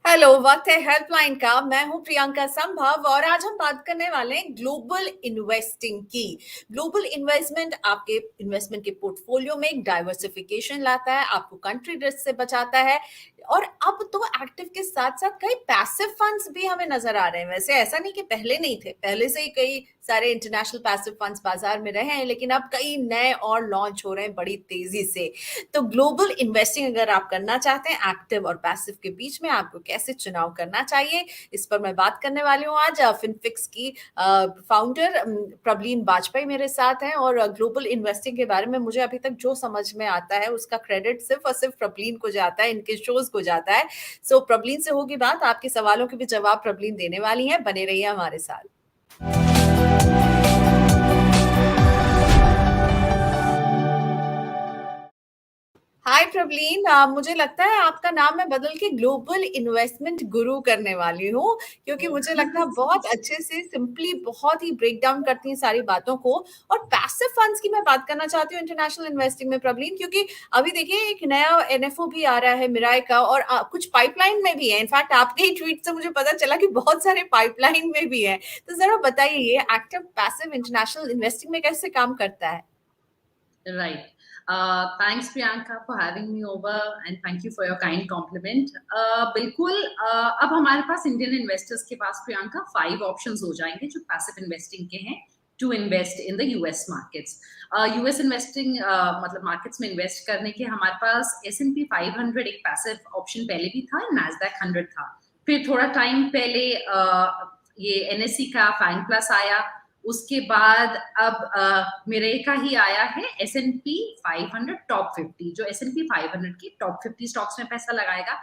Hello, वक्त है helpline का। मैं हूं प्रियंका संभव और आज हम बात करने वाले हैं ग्लोबल इन्वेस्टिंग की। ग्लोबल इन्वेस्टमेंट आपके इन्वेस्टमेंट के पोर्टफोलियो में एक डाइवर्सिफिकेशन लाता है, आपको कंट्री रिस्क से बचाता है और अब तो एक्टिव के साथ साथ कई पैसिव फंड्स भी हमें नजर आ रहे हैं। वैसे ऐसा नहीं कि पहले नहीं थे, पहले से ही कई सारे इंटरनेशनल पैसिव फंड्स बाजार में रहे हैं, लेकिन अब कई नए और लॉन्च हो रहे हैं बड़ी तेजी से। तो ग्लोबल इन्वेस्टिंग अगर आप करना चाहते हैं, एक्टिव और पैसिव के बीच में आपको कैसे चुनाव करना चाहिए, इस पर मैं बात करने वाली हूँ आज। फिनफिक्स की फाउंडर प्रबलीन बाजपेयी मेरे साथ हैं और ग्लोबल इन्वेस्टिंग के बारे में मुझे अभी तक जो समझ में आता है उसका क्रेडिट सिर्फ और सिर्फ प्रबलीन को जाता है, इनके शोज को जाता है। सो प्रबलीन से होगी बात, आपके सवालों के भी जवाब प्रबलीन देने वाली हैं। बने रहिए हमारे साथ। हाय प्रवलीन, मुझे लगता है आपका नाम मैं बदल के ग्लोबल इन्वेस्टमेंट गुरु करने वाली हूँ, क्योंकि मुझे लगता है बहुत अच्छे से सिंपली बहुत ही ब्रेक डाउन करती हैं सारी बातों को। और पैसिव फंड्स की मैं बात करना चाहती हूँ इंटरनेशनल इन्वेस्टिंग में प्रवलीन, क्योंकि अभी देखिए एक नया एनएफओ भी आ रहा है मिराई का और कुछ पाइपलाइन में भी है। इनफैक्ट आपके ही ट्वीट से मुझे पता चला कि बहुत सारे पाइपलाइन में भी है। तो जरा बताइए ये एक्टिव पैसिव इंटरनेशनल इन्वेस्टिंग में कैसे काम करता है? Right. Thanks Priyanka for having me over and thank you for your kind compliment. बिल्कुल अब हमारे पास इंडियन इन्वेस्टर्स के पास प्रियंका 5 ऑप्शंस हो जाएंगे जो पैसिव इन्वेस्टिंग के हैं to invest in the US markets. US investing मतलब मार्केट्स में इन्वेस्ट करने के हमारे पास S&P 500 एक पैसिव ऑप्शन पहले भी था, नैस्डैक 100 था। फिर थोड़ा टाइम पहले ये NSE का फैंग प्लस आया, उसके बाद अब मेरे का ही आया है S&P 500 टॉप 50, जो S&P 500 की टॉप 50 स्टॉक्स में पैसा लगाएगा।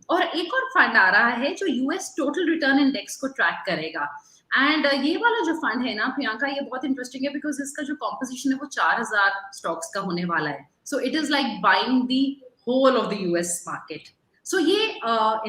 और एक और फंड आ रहा है जो यूएस टोटल रिटर्न इंडेक्स को ट्रैक करेगा। एंड ये वाला जो फंड है ना प्रियंका, ये बहुत इंटरेस्टिंग है बिकॉज इसका जो कॉम्पोजिशन है वो 4000 स्टॉक्स का होने वाला है। So it is like buying the whole of the US market. So ये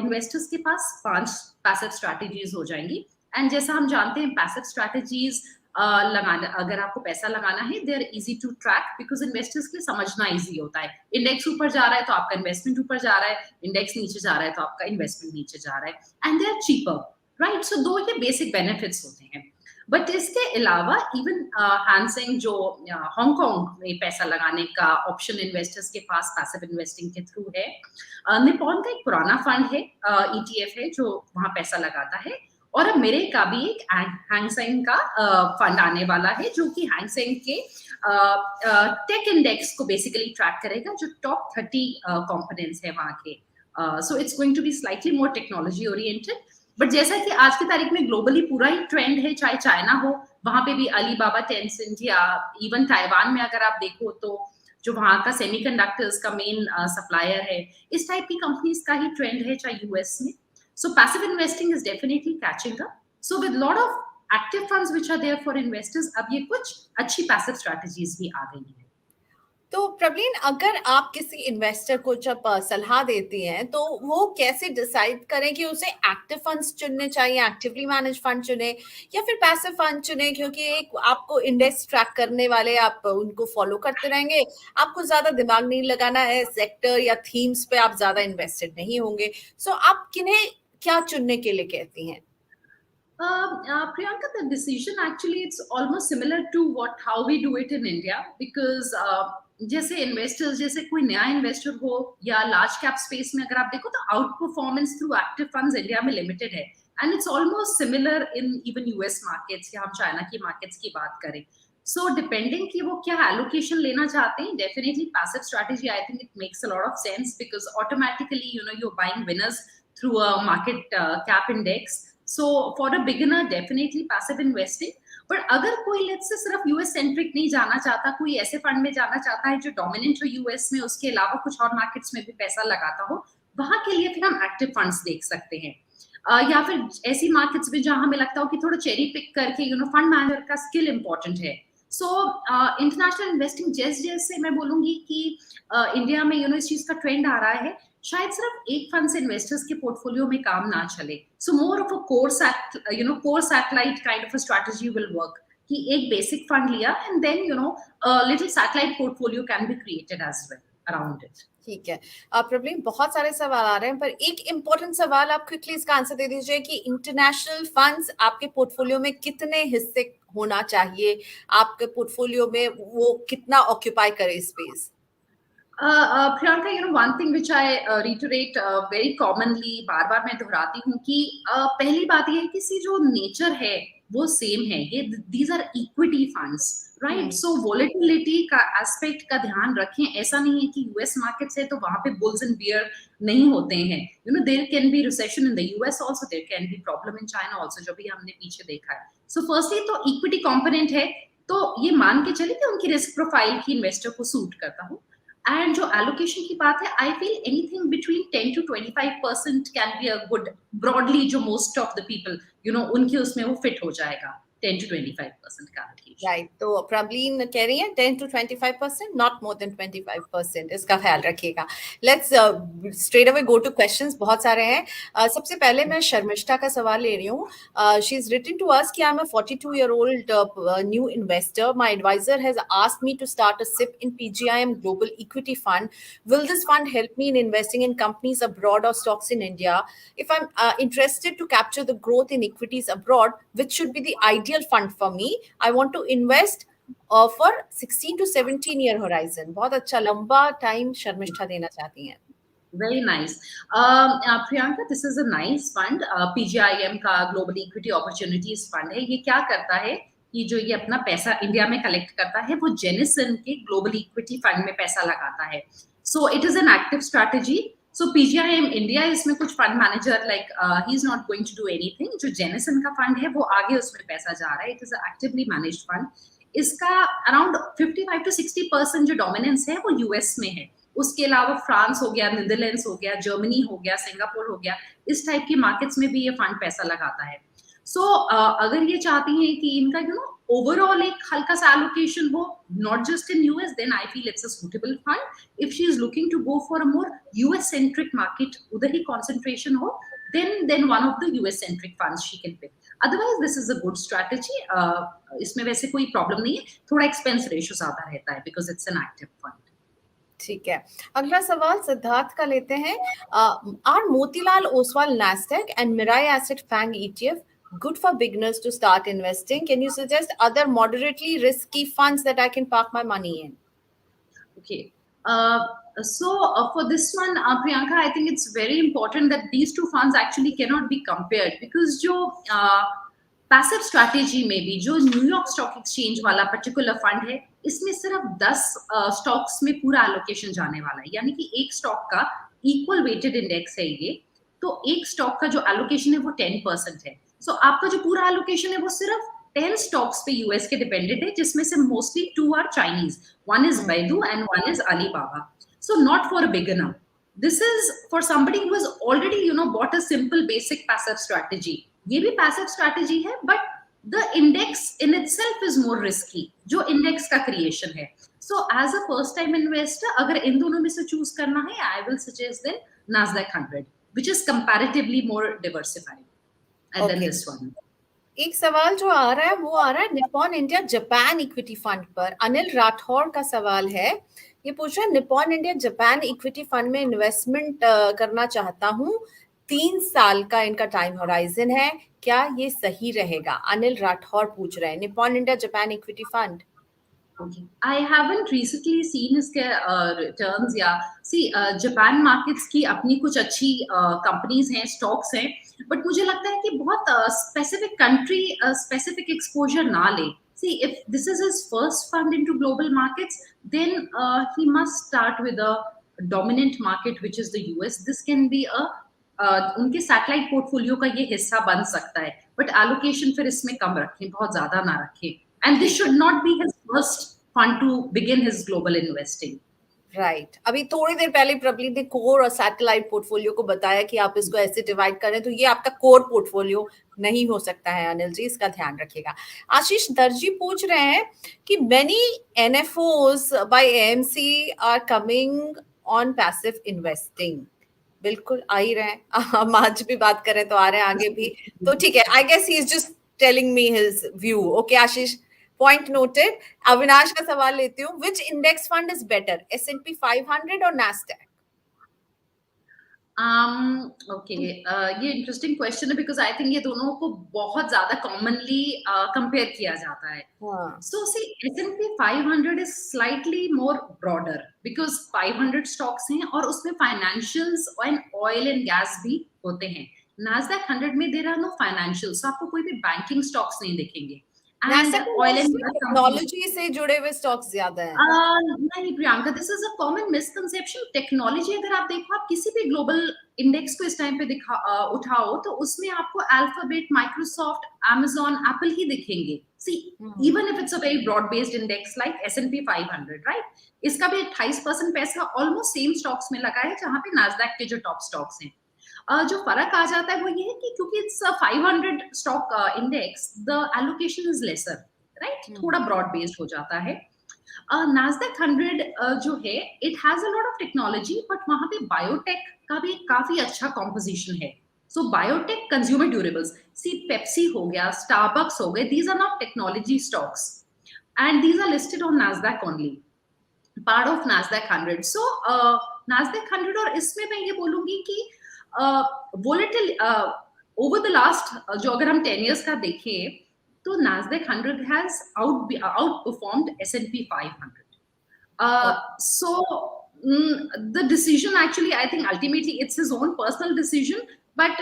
इन्वेस्टर्स के पास 5 पैसिव स्ट्रैटेजीज हो जाएंगी। एंड जैसा हम जानते हैं पैसिव स्ट्रैटेजीज लगाना, अगर आपको पैसा लगाना है they are easy to track because investors के लिए समझना इजी होता है। इंडेक्स ऊपर जा रहा है तो आपका इन्वेस्टमेंट ऊपर जा रहा है, इंडेक्स नीचे जा रहा है तो आपका इन्वेस्टमेंट नीचे जा रहा है। And they are cheaper, right. So दो ये बेसिक बेनिफिट्स होते हैं। बट इसके अलावा इवन हैंसेंग जो हांगकांग में पैसा लगाने का ऑप्शन इन्वेस्टर्स के पास पैसिव इन्वेस्टिंग के थ्रू है। निपॉन का एक पुराना फंड है, ETF है जो वहां पैसा लगाता है। और अब मेरे का भी एक हैंगसेंग का फंड आने वाला है जो कि हैंगसेंग के टेक इंडेक्स को बेसिकली ट्रैक करेगा, जो टॉप 30 कंपोनेंट्स है वहां के। So it's going to be slightly more technology oriented. But जैसा कि आज की तारीख में ग्लोबली पूरा ही ट्रेंड है, चाहे चाइना हो वहां पे भी अलीबाबा, टेंसेंट, या इवन ताइवान में अगर आप देखो तो जो वहां का सेमीकंडक्टर्स का मेन सप्लायर है, इस टाइप की कंपनीज का ही ट्रेंड है, चाहे यूएस में। So passive investing is definitely catching up. So with lot of active funds which are there for investors, अब ये कुछ अच्छी passive strategies भी आ गई हैं। तो प्रवीण, अगर आप किसी इन्वेस्टर को जब सलाह देती हैं तो वो कैसे डिसाइड करें कि उसे एक्टिव फंड्स चुनने चाहिए, एक्टिवली मैनेज फंड चुने या फिर पैसिव फंड चुने? क्योंकि एक आपको इंडेक्स ट्रैक करने वाले आप उनको फॉलो करते रहेंगे, आपको ज्यादा दिमाग नहीं लगाना है, सेक्टर या थीम्स पे आप ज्यादा इन्वेस्टेड नहीं होंगे। सो आप किन्हें क्या चुनने के लिए कहती हैं? Priyanka, the decision actually it's almost similar to how we do it in India because जैसे इन्वेस्टर्स, जैसे कोई नया इन्वेस्टर हो या लार्ज कैप स्पेस में अगर आप देखो तो out performance through active funds India में लिमिटेड है। And it's almost similar in even US markets या हम चाइना की मार्केट्स की बात करें। सो डिपेंडिंग कि वो क्या एलोकेशन लेना चाहते हैं, definitely passive strategy I think it makes a lot of sense because automatically you buying winners through a market cap index. So for a beginner, definitely passive investing. But अगर कोई let's say सिर्फ US centric नहीं जाना चाहता, कोई ऐसे fund में जाना चाहता है जो डोमिनेंट हो यूएस में, उसके अलावा कुछ और मार्केट्स में भी पैसा लगाता हो, वहां के लिए फिर हम एक्टिव फंड्स देख सकते हैं। या फिर ऐसी मार्केट्स में जहां हमें लगता हो कि थोड़ा चेरी पिक करके फंड मैनेजर का स्किल इंपॉर्टेंट है। सो इंटरनेशनल इन्वेस्टिंग जैसे जैसे मैं बोलूंगी कि इंडिया में इस चीज का ट्रेंड आ रहा है, शायद सिर्फ एक फंड से इन्वेस्टर्स के पोर्टफोलियो में काम ना चले। So more of a core satellite kind of a strategy will work कि एक बेसिक फंड लिया and then little satellite portfolio can be created as well. around it. ठीक है। प्रॉब्लम बहुत सारे सवाल आ रहे हैं, पर एक इम्पोर्टेंट सवाल आप क्विकली इसका आंसर दे दीजिए कि इंटरनेशनल फंड्स आपके पोर्टफोलियो में कितने हिस्से होना चाहिए, आपके पोर्टफोलियो में वो कितना ऑक्यूपाई करे space? Priyanka, one thing which I reiterate very commonly, बार बार मैं दोहराती हूँ कि पहली बात ये है कि सी जो नेचर है वो सेम है, ये these are equity funds, right? So volatility का एस्पेक्ट का ध्यान रखें, ऐसा नहीं है कि यूएस मार्केट्स है तो वहां पे बुल्स एंड बियर नहीं होते हैं, there can be recession in the US also, there can be problem in China also, जो भी हमने पीछे देखा है। सो फर्स्टली तो इक्विटी कंपोनेंट है, तो ये मान के चलिए कि उनकी रिस्क प्रोफाइल की इन्वेस्टर को सूट करता हूँ। एंड जो एलोकेशन की बात है, I feel anything between 10 to 25% can be a good, broadly जो मोस्ट ऑफ द पीपल उनके उसमें वो फिट हो जाएगा 10 to 25% का एलोकेशन। राइट, तो प्रॉब्लम कह रही है 10 to 25%, नॉट मोर देन 25%, इसका ख्याल रखिएगा। Let's straight away go two questions, बहुत सारे हैं। सबसे पहले मैं शर्मिष्ठा का सवाल ले रही हूँ। She is written to us कि I am a 42-year-old new investor, my advisor has asked me to start a SIP in PGIM Global Equity Fund. Will this fund help me in investing in companies abroad or stocks in India? If I'm interested to capture the growth in equities abroad, which should be the ideal fund for me? I want to invest for 16 to 17 year horizon. बहुत अच्छा लंबा time Sharmishtha देना चाहती हैं। Very nice. Priyanka, this is a nice fund. PGIM का Global Equity Opportunities Fund है। ये क्या करता है कि जो ये अपना पैसा इंडिया में कलेक्ट करता है, वो जेनिसन के ग्लोबल इक्विटी फंड में पैसा लगाता है। So it is an active strategy. So PGIM India, इसमें कुछ fund manager like he is not going to do anything. जो जेनिसन का फंड है वो आगे उसमें पैसा जा रहा है। It is actively managed fund. इसका अराउंड 55 to 60% जो डोमिनेंस है वो यूएस में है। उसके अलावा फ्रांस हो गया, नीदरलैंड्स हो गया, जर्मनी हो गया, सिंगापुर हो गया, इस टाइप की मार्केट्स में भी ये फंड पैसा लगाता है। सो अगर ये चाहती हैं कि इनका ओवरऑल एक हल्का सा एलोकेशन हो, not just in US, then I feel it's a suitable fund. If she is looking to go for a more US centric market, उधर ही कॉन्सेंट्रेशन हो, then one of the US centric funds she can pick. Otherwise this is a good strategy. इसमें वैसे कोई problem नहीं है, थोड़ा expense ratio ज्यादा रहता है because it's an active fund. ठीक है, अगला सवाल सिद्धार्थ का लेते हैं। Are Motilal Oswal Nasdaq and Mirae Asset FANG ETF good for beginners to start investing? Can you suggest other moderately risky funds that I can park my money in? Okay. So for this one, Priyanka, I think it's very important that these two funds actually cannot be compared, because जो passive strategy में भी जो New York stock exchange वाला particular fund है, इसमें सिर्फ 10 stocks में पूरा एलोकेशन जाने वाला है, यानी कि एक स्टॉक का इक्वल वेटेड इंडेक्स है ये, तो एक स्टॉक का जो एलोकेशन है वो 10% है। सो आपका जो पूरा एलोकेशन है वो सिर्फ 10 स्टॉक्स पे यूएस के डिपेंडेंट है, जिसमें से mostly 2 are Chinese, one is Baidu and one is Alibaba. So not for a beginner, this is for somebody who has already bought a simple basic passive strategy. ये भी passive strategy है, but the index in itself is more risky, जो index का creation है। So as a first time investor, अगर इन दोनों में से चूज करना है, I will suggest then Nasdaq 100, which is comparatively more diversified than this one. एक सवाल जो आ रहा है वो आ रहा है Nippon India Japan equity fund पर। अनिल राठौर का सवाल है, ये पूछ रहा है Nippon India Japan equity fund में इन्वेस्टमेंट करना चाहता हूँ, 3 साल का इनका टाइम होराइजन है, क्या ये सही रहेगा? अनिल राठौर पूछ रहे हैं Nippon India Japan equity fund. Okay. I haven't recently seen इसके returns या जापान मार्केट्स की अपनी कुछ अच्छी कंपनीज हैं, स्टॉक्स हैं, बट मुझे लगता है कि बहुत स्पेसिफिक कंट्री स्पेसिफिक एक्सपोजर ना ले। See, if this is his first fund into global markets, then he must start with a dominant market, which is the US. This can be a उनके satellite portfolio का ये हिस्सा बन सकता है, but allocation फिर इसमें कम रखें, बहुत ज्यादा ना रखें। And this should not be his first fund to begin his global investing. Right, अभी थोड़ी देर पहले प्रबलीत ने कोर और सैटेलाइट पोर्टफोलियो को बताया कि आप इसको ऐसे डिवाइड करें, तो ये आपका कोर पोर्टफोलियो नहीं हो सकता है अनिल जी, इसका ध्यान रखिएगा। आशीष दर्जी पूछ रहे हैं कि many NFOs by AMC are coming on passive investing. बिल्कुल आ ही रहे हैं, हम आज भी बात करें तो आ रहे हैं, आगे भी, तो ठीक है। I guess he is just telling me his view. Okay Ashish, point noted. Avinash का सवाल लेती हूँ, which index fund is better, S&P 500 और NASDAQ? ओके, ये इंटरेस्टिंग क्वेश्चन है बिकॉज आई थिंक ये दोनों को बहुत ज्यादा कॉमनली कंपेयर किया जाता है. हाँ, So see, S&P 500 is slightly more broader because 500 stocks हैं और उसमें financials and oil and gas भी होते हैं. Nasdaq 100 में there are no financials, so आपको कोई भी banking stocks नहीं दिखेंगे. And NASDAQ में oil and mostly gas companies. Technology से जुड़े हुए स्टॉक्स ज्यादा हैं। नहीं Priyanka, this is a common misconception. Technology अगर आप देखो, आप किसी भी ग्लोबल इंडेक्स को इस टाइम पे उठाओ तो उसमें आपको अल्फाबेट, माइक्रोसॉफ्ट, Amazon, एप्पल ही दिखेंगे. See, even if it's a very broad based index like S&P 500, right, इसका भी 28% पैसा ऑलमोस्ट सेम स्टॉक्स में लगा है जहां पे नास्डैक के जो टॉप स्टॉक्स हैं. जो फर्क आ जाता है वो ये है कि क्योंकि it's 500 stock index, the allocation is lesser, right, थोड़ा ब्रॉड बेस्ड हो जाता है. नास्डैक 100 जो है, it has a lot of technology, but वहां पे बायोटेक का भी काफी अच्छा कॉम्पोजिशन है. So biotech, consumer durables, see Pepsi हो गया, स्टारबक्स हो गए, these are not technology stocks and these are listed on NASDAQ only, part of NASDAQ 100. So NASDAQ 100, और इसमें मैं ये बोलूंगी कि वोलेटिल ओवर द लास्ट, जो अगर हम 10 years का देखें तो NASDAQ 100 has outperformed S&P 500. So the decision, actually, I think ultimately it's his own personal decision, but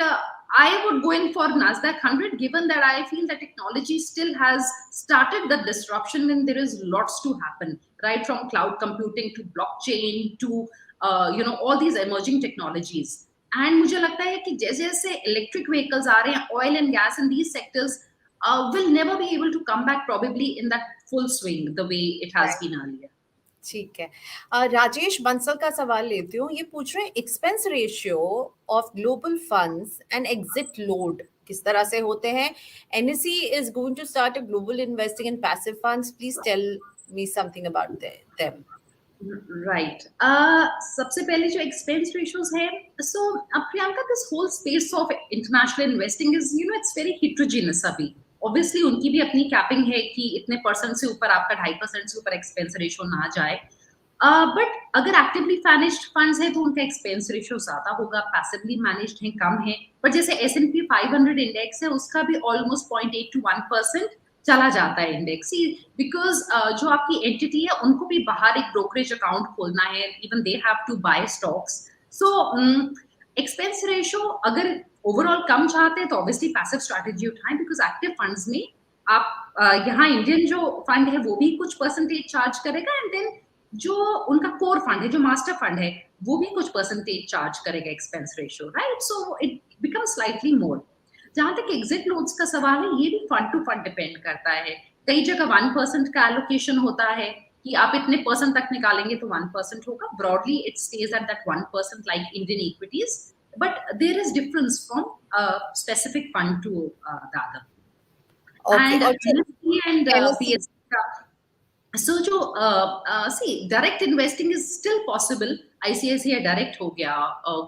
I would go in for NASDAQ 100 given that I feel that technology still has started the disruption and there is lots to happen, right, from cloud computing to blockchain to all these emerging technologies. And मुझे लगता है कि जैसे जैसे electric vehicles आ रहे हैं, oil and gas in these sectors will never be able to come back probably in that full swing the way it has been earlier. ठीक है। राजेश बंसल का सवाल लेती हूँ, ये पूछ रहे हैं expense ratio of global funds and exit load किस तरह से होते हैं। NSE is going to start a global investing in passive funds. Please tell me something about them. Right, सबसे पहले जो एक्सपेंस रेशियोज है, so Priyanka, this whole space of international investing is, it's very heterogeneous. अभी obviously उनकी भी अपनी capping है कि इतने परसेंट से ऊपर आपका 2.5% से ऊपर एक्सपेंस रेशियो ना जाए. बट अगर एक्टिवली मैनेज्ड फंड्स है तो उनका एक्सपेंस रेशियो ज्यादा होगा, पैसिवली मैनेज्ड है कम है. बट जैसे S&P 500 इंडेक्स है, उसका भी ऑलमोस्ट 0.8 to 1% चला जाता है इंडेक्स, बिकॉज जो आपकी एंटिटी है उनको भी बाहर एक ब्रोकरेज अकाउंट खोलना है, even they have to buy stocks. So expense ratio अगर ओवरऑल कम चाहते हैं तो ऑब्वियसली पैसिव स्ट्रैटेजी उठाएं, बिकॉज एक्टिव फंड्स में आप यहाँ इंडियन जो फंड है वो भी कुछ परसेंटेज चार्ज करेगा, एंड देन जो उनका कोर फंड है, जो मास्टर फंड है, वो भी कुछ परसेंटेज चार्ज करेगा expense ratio, right. So it become slightly more. जहां तक एग्जिट लोड्स का सवाल है, ये भी फंड टू फंड डिपेंड करता है. कई जगह 1% का एलोकेशन होता है कि आप इतने परसेंट तक निकालेंगे तो 1% होगा. Broadly it stays at that 1% like Indian equities, but there is difference from specific fund to the other. And NSE and BSE. So जो see, direct investing is still possible. ICICI direct हो गया,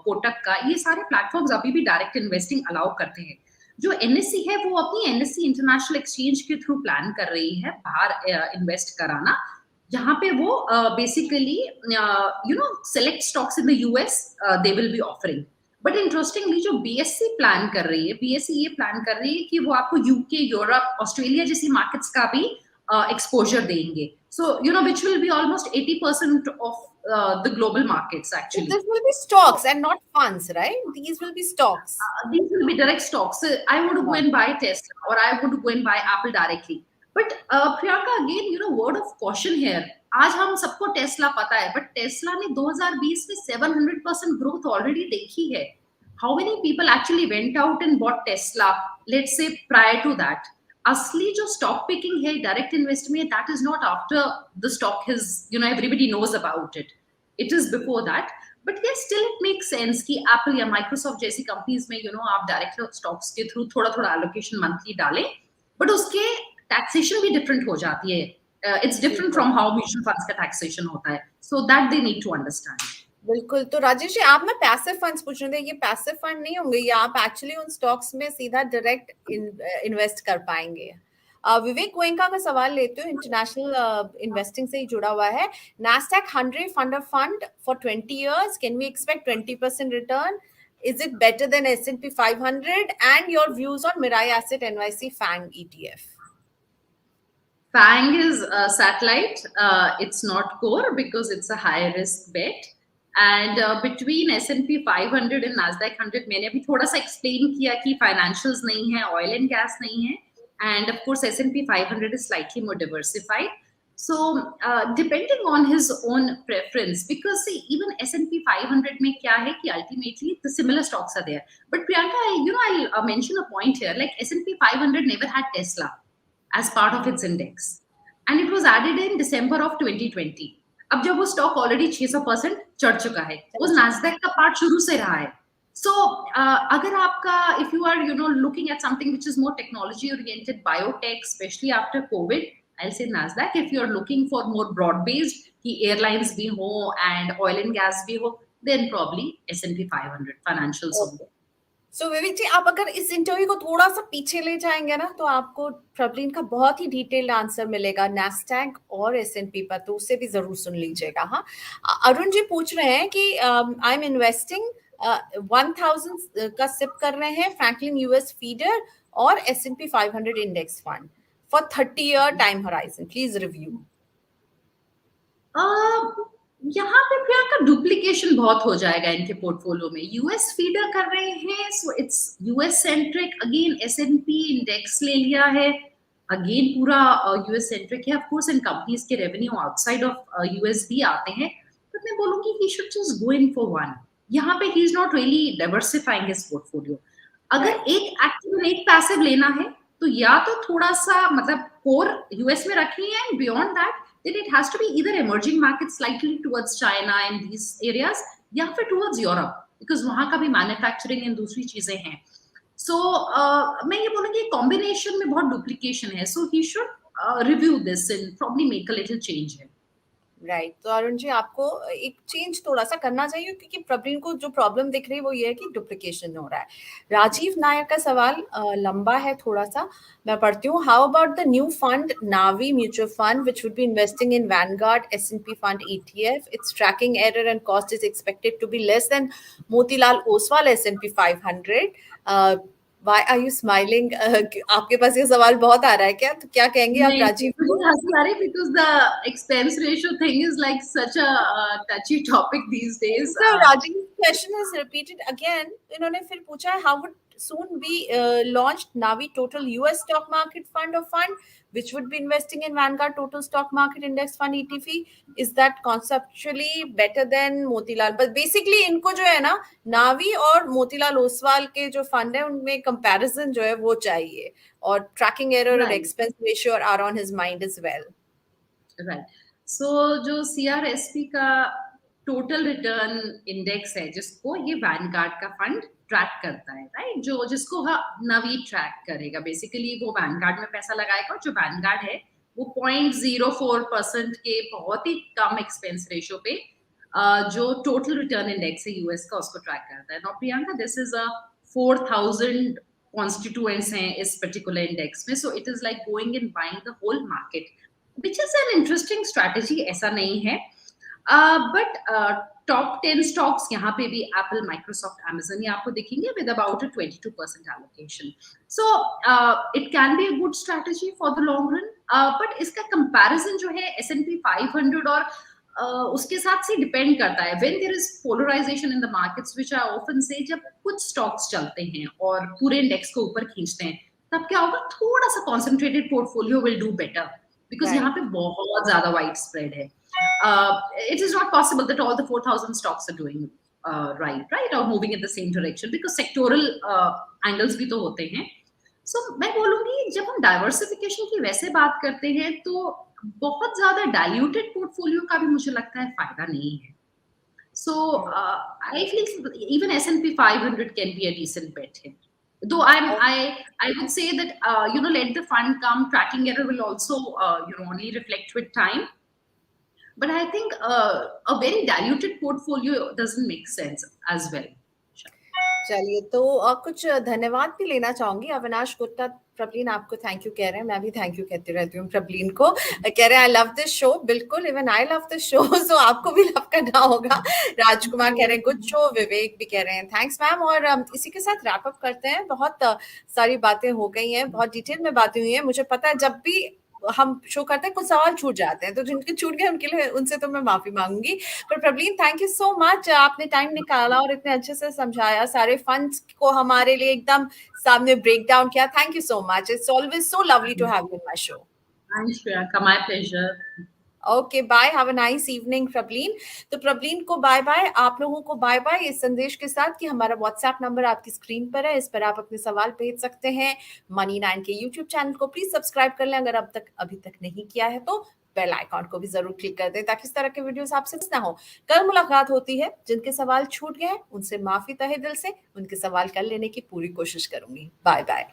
कोटक का, ये सारे platforms अभी भी direct investing allow करते हैं. जो NSE है वो अपनी NSE इंटरनेशनल एक्सचेंज के थ्रू प्लान कर रही है बाहर इन्वेस्ट कराना, जहां पे वो basically select stocks in the US they will be offering. But interestingly जो BSE प्लान कर रही है, BSE ये प्लान कर रही है कि वो आपको UK, यूरोप, ऑस्ट्रेलिया जैसी मार्केट्स का भी एक्सपोजर देंगे. So which will be almost 80% of the global markets actually. So this will be stocks and not funds, right? These will be stocks. These will be direct stocks. I want to go and buy Tesla, or I want to go and buy Apple directly. But Priyanka, again, word of caution here. आज हम सबको Tesla पता है, but Tesla ने 2020 में 700% growth already देखी है. How many people actually went out and bought Tesla, let's say prior to that? असली जो स्टॉक पिकिंग है डायरेक्ट इन्वेस्ट में, that is not after the stock is, everybody knows about it, it is before that. But ये still it make sense कि Apple या Microsoft जैसी companies में आप डायरेक्ट स्टॉक्स के थ्रू थोड़ा थोड़ा एलोकेशन मंथली डालें, बट उसके टैक्सेशन भी डिफरेंट हो जाती है. It's different from how mutual funds का टैक्सेशन होता है. So that they need to understand. बिल्कुल. तो राजेश जी, आप ना पैसिव फंड्स पूछ रहे थे, ये पैसिव फंड नहीं होंगे, ये आप एक्चुअली उन स्टॉक्स में सीधा डायरेक्ट इन्वेस्ट कर पाएंगे. विवेक गोयनका का सवाल लेते हो, इंटरनेशनल इन्वेस्टिंग से ही जुड़ा हुआ है। Nasdaq 100 fund of fund for 20 years, can we expect 20% return? Is it better than S&P 500? And your views on Mirai Asset NYC FANG ETF? FANG is satellite. It's not core because it's a high risk bet. And between S&P 500 and Nasdaq 100, मैंने अभी थोड़ा सा explain किया कि financials नहीं है, oil and gas नहीं है, and of course S&P 500 is slightly more diversified. So depending on his own preference, because see, even S&P 500 में क्या है कि ultimately the similar stocks are there. But Priyanka, I'll mention a point here. Like S&P 500 never had Tesla as part of its index, and it was added in December of 2020. अब जब वो stock already 600% चढ़ चुका है, वो Nasdaq का part शुरू से रहा है. So अगर आपका if you are looking at something which is more technology oriented, biotech, especially after COVID, I'll say Nasdaq. If you're looking for more broad based कि airlines भी हो and oil and gas भी हो, then probably S&P 500 financials होंगे. सो विवेक जी, आप अगर इस interview को थोड़ा सा पीछे ले जाएंगे ना, तो आपको प्रॉब्लम का बहुत ही डिटेल्ड आंसर मिलेगा नैस्डैक और एसएनपी पर, तो उससे भी जरूर सुन लीजिएगा. हाँ, अरुण जी पूछ रहे हैं कि आई एम इन्वेस्टिंग 1000 का सिप कर रहे हैं फ्रैंकलिन यूएस फीडर और S&P 500 index fund for 30-year time horizon, please review. यहाँ पे प्रियंका डुप्लीकेशन बहुत हो जाएगा इनके पोर्टफोलियो में. यूएस फीडर कर रहे हैं, so it's US centric. Again S&P index ले लिया है, अगेन पूरा यूएस सेंट्रिक है. ऑफ कोर्स इन कंपनीज के रेवेन्यू आउटसाइड ऑफ यूएस भी आते हैं, बट मैं बोलूंगी he should just go in for one. यहाँ पे ही is not really diversifying his portfolio. अगर एक एक्टिव और एक पैसिव लेना है तो या तो थोड़ा सा मतलब कोर यूएस में रखनी है, and beyond that then it has to be either emerging markets slightly towards China and these areas, या फिर towards Europe, because वहां का भी मैन्युफैक्चरिंग एंड दूसरी चीजें हैं. सो मैं ये बोलूंगी कॉम्बिनेशन में बहुत डुप्लीकेशन है, so he should review this and probably make a little change है. राइट, तो अरुण जी आपको एक चेंज थोड़ा सा करना चाहिए, क्योंकि प्रवीण को जो प्रॉब्लम दिख रही है वो ये है कि डुप्लीकेशन हो रहा है. राजीव नायक का सवाल लंबा है थोड़ा सा, मैं पढ़ती हूँ. How about the new fund Navi mutual fund which would be investing in Vanguard S and P fund ETF? It's tracking error and cost is expected to be less than Motilal Oswal S&P 500. Why are you smiling? आपके पास ये सवाल बहुत आ रहा है क्या? तो क्या कहेंगे आप राजीव को? Because the expense ratio thing is like such a touchy topic these days. So Rajiv's question is repeated again. इन्होंने फिर पूछा how would soon be launched Navi Total US Stock Market Fund or fund which would be investing in Vanguard Total Stock Market Index Fund ETF? Is that conceptually better than Motilal? But basically इनको जो है ना नावी और मोतीलाल ओसवाल के जो fund है उनमें comparison जो है वो चाहिए, और ट्रैकिंग एरर और expense ratio are on his mind as well. Right, so जो सीआरएसपी का टोटल रिटर्न इंडेक्स है जिसको ये वैनगार्ड का फंड ट्रैक करता है, राइट, जो जिसको नवी ट्रैक करेगा. बेसिकली वो वैनगार्ड में पैसा लगाएगा, जो वैनगार्ड है वो 0.04% के बहुत ही कम एक्सपेंस रेशियो पे जो टोटल रिटर्न इंडेक्स है यूएस का उसको ट्रैक करता है. Now Priyanka, this is a 4000 constituents हैं इस पर्टिकुलर इंडेक्स में, so it is like going and buying the whole market, which is an interesting strategy. ऐसा नहीं है, but top 10 stocks यहाँ पे भी Apple, Microsoft, Amazon ये आपको दिखेंगे with about a 22% allocation. So it can be a good strategy for the long run, but इसका comparison जो है S&P 500 और उसके साथ से डिपेंड करता है. When there is polarization in the markets, which I often say, जब कुछ stocks चलते हैं और पूरे इंडेक्स को ऊपर खींचते हैं, तब क्या होगा, थोड़ा सा concentrated portfolio will do better. Because यहाँ पे बहुत ज़्यादा वाइड स्प्रेड है. It is not possible that all the 4000 stocks are doing right or moving in the same direction, because sectoral angles भी तो होते हैं. So मैं बोलूँगी जब हम डाइवर्सिफिकेशन की वैसे बात करते हैं तो बहुत ज़्यादा डाइल्यूटेड पोर्टफोलियो का भी मुझे लगता है फायदा नहीं है. So I feel even S&P 500 can be a decent bet here. Though I would say that let the fund come, tracking error will also only reflect with time, but I think a very diluted portfolio doesn't make sense as well. चलिए, तो कुछ धन्यवाद भी लेना चाहूंगी. अविनाश गुप्ता प्रबलीन आपको thank you कह रहे हैं, मैं भी थैंक यू कहती रहती हूँ प्रबलीन को। कह रहे हैं आई लव दिस शो, बिल्कुल even I love this show, so आपको भी लव करना होगा। राजकुमार कह रहे हैं गुड शो, विवेक भी कह रहे हैं थैंक्स मैम। और इसी के साथ रैप अप करते हैं। बहुत सारी बातें हो गई हैं, बहुत डिटेल में बातें हुई हैं। मुझे पता है जब भी हम शो करते हैं कुछ सवाल छूट जाते हैं, तो जिनके छूट गए उनके लिए, उनसे तो मैं माफी मांगूंगी। पर Prableen thank you so much, आपने टाइम निकाला और इतने अच्छे से समझाया, सारे फंड्स को हमारे लिए एकदम सामने ब्रेक डाउन किया। Thank you so much, it's always so lovely to have you in my show. Thanks, Priyanka. My pleasure. Okay bye, have a nice evening Prableen. तो प्रबलीन को बाय बाय, आप लोगों को बाय बाय, इस संदेश के साथ कि हमारा व्हाट्सएप नंबर आपकी स्क्रीन पर है, इस पर आप अपने सवाल भेज सकते हैं। मनी 9 के यूट्यूब चैनल को प्लीज सब्सक्राइब कर लें अगर अभी तक नहीं किया है तो। बेल आइकॉन को भी जरूर क्लिक कर दें ताकि इस तरह के वीडियोस आपसे मिस ना हो। कल मुलाकात होती है, जिनके सवाल छूट गए हैं उनसे माफी तहे दिल से, उनके सवाल कर लेने की पूरी कोशिश करूंगी। Bye bye.